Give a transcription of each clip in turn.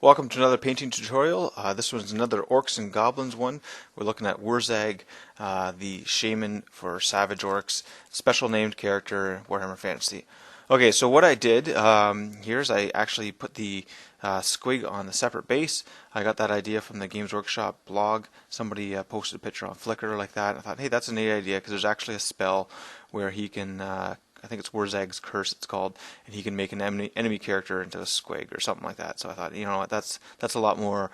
Welcome to another painting tutorial. This one's another Orcs and Goblins one. We're looking at Wurrzag, the Shaman for Savage Orcs, special named character, Warhammer Fantasy. Okay, so what I did here is I actually put the squig on the separate base. I got that idea from the Games Workshop blog. Somebody posted a picture on Flickr like that. I thought, hey, that's a neat idea because there's actually a spell where he can I think it's Wurzag's Curse it's called, and he can make an enemy character into a squig or something like that. So I thought, you know what, that's a lot more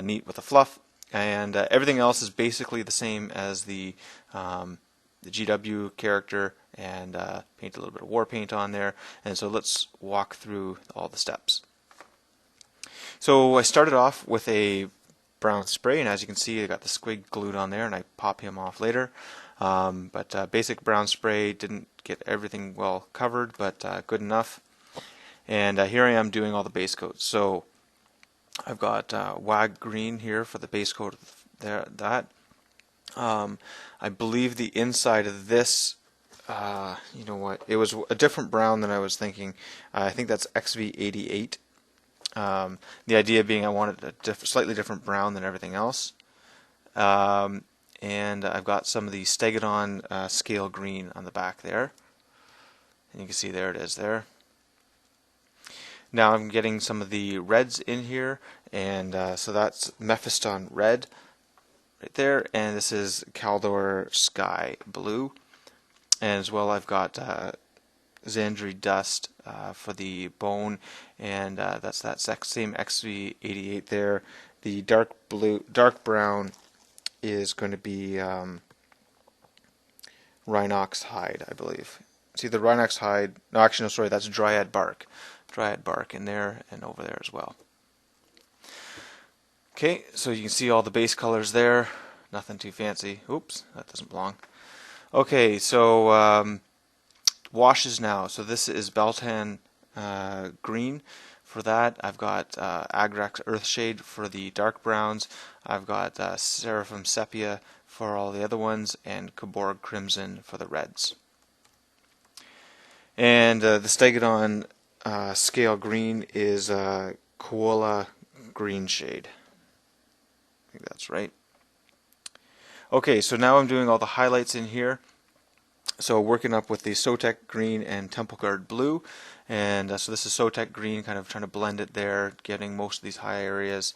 neat with the fluff, and everything else is basically the same as the GW character, and paint a little bit of war paint on there. And so let's walk through all the steps. So I started off with a brown spray, and as you can see I got the squig glued on there, and I pop him off later. But basic brown spray, didn't get everything well covered, but good enough. And here I am doing all the base coats. So I've got WAG green here for the base coat of that. I believe the inside of this, you know what, it was a different brown than I was thinking. I think that's XV88. The idea being I wanted a slightly different brown than everything else. And I've got some of the Stegodon scale green on the back there, and you can see there it is there. Now I'm getting some of the reds in here, and so that's Mephiston red right there, and this is Kaldor sky blue, and as well I've got Xandri dust for the bone, and that's that same XV88 there. The dark brown is going to be Rhinox hide, I believe. See the Rhinox hide, no actually no sorry, that's Dryad bark in there and over there as well. Okay, so you can see all the base colors there, nothing too fancy. Oops, that doesn't belong. Okay, so washes now. So this is Beltan green. For that, I've got Agrax Earthshade for the dark browns. I've got Seraphim Sepia for all the other ones, and Kaborg Crimson for the reds. And the Stegodon scale green is Koala Green Shade. I think that's right. Okay, so now I'm doing all the highlights in here. So working up with the Sotek green and Temple Guard blue, and so this is Sotek green, kind of trying to blend it there, getting most of these high areas,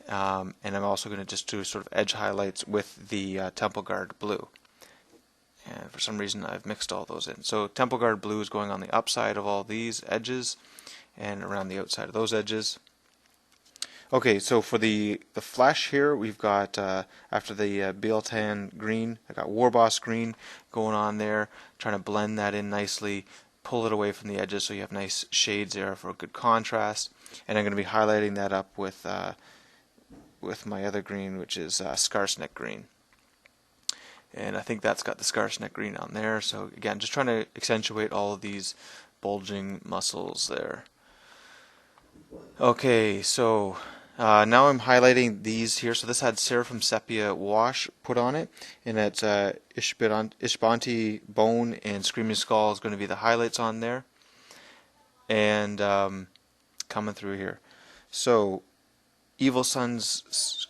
and I'm also going to just do sort of edge highlights with the Temple Guard blue. And for some reason I've mixed all those in. So Temple Guard blue is going on the upside of all these edges and around the outside of those edges. Okay, so for the flash here, we've got, after the Beltan green, I got Warboss green going on there, trying to blend that in nicely, pull it away from the edges so you have nice shades there for a good contrast. And I'm going to be highlighting that up with my other green, which is Scarsneck green. And I think that's got the Scarsneck green on there. So again, just trying to accentuate all of these bulging muscles there. Okay, so now I'm highlighting these here. So this had Seraphim Sepia wash put on it, and it's Ishbanti bone and Screaming Skull is going to be the highlights on there. And coming through here. So Evil Sun's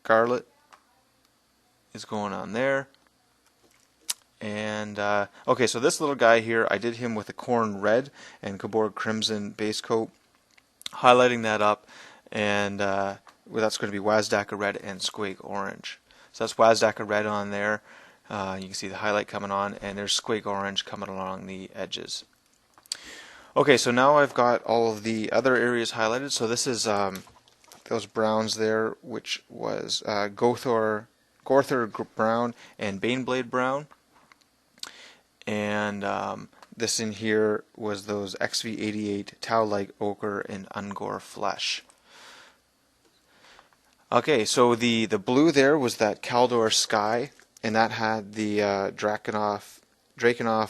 Scarlet is going on there. And okay, so this little guy here, I did him with a Khorne red and Kaborg Crimson base coat, highlighting that up, and well, that's going to be Wazdaka red and Squig orange. So that's Wazdaka red on there. You can see the highlight coming on, and there's Squig orange coming along the edges. Okay, so now I've got all of the other areas highlighted. So this is those browns there, which was Gorthor brown and Baneblade brown. And this in here was those XV88 Tau-like Ochre and Ungor flesh. Okay, so the blue there was that Kaldor sky, and that had the Drakenhof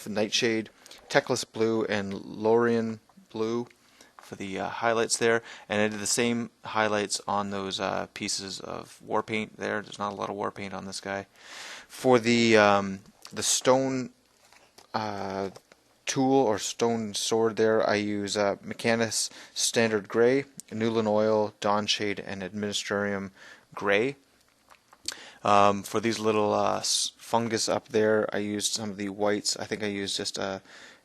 Nightshade, Teclis blue, and Lorien blue for the highlights there. And I did the same highlights on those pieces of war paint there. There's not a lot of war paint on this guy. For the stone tool or stone sword there, I use Mechanis Standard Gray, Newland Oil, Dawnshade, and Administrium Gray. For these little fungus up there, I used some of the whites. I think I used just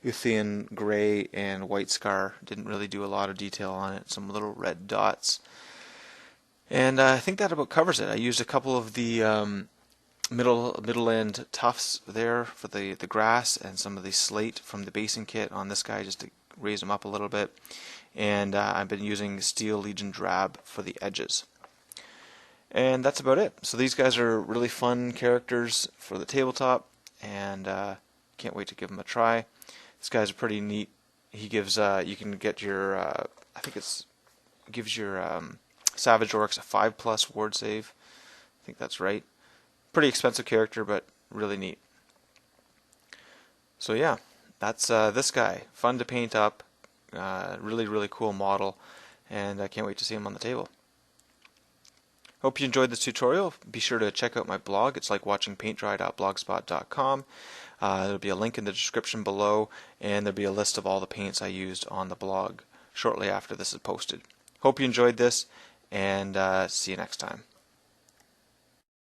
Uthian Gray and White Scar. Didn't really do a lot of detail on it. Some little red dots. And I think that about covers it. I used a couple of the middle end tufts there for the grass, and some of the slate from the basing kit on this guy just to raise them up a little bit. And I've been using Steel Legion Drab for the edges. And that's about it. So these guys are really fun characters for the tabletop, and can't wait to give them a try. This guy's pretty neat. He gives you can get your I think it's gives your Savage Orcs a 5+ ward save. I think that's right. Pretty expensive character, but really neat. So yeah, that's this guy. Fun to paint up. Really cool model, and I can't wait to see him on the table. Hope you enjoyed this tutorial. Be sure to check out my blog. It's like watching paintdry.blogspot.com. There'll be a link in the description below, and there'll be a list of all the paints I used on the blog shortly after this is posted. Hope you enjoyed this, and see you next time.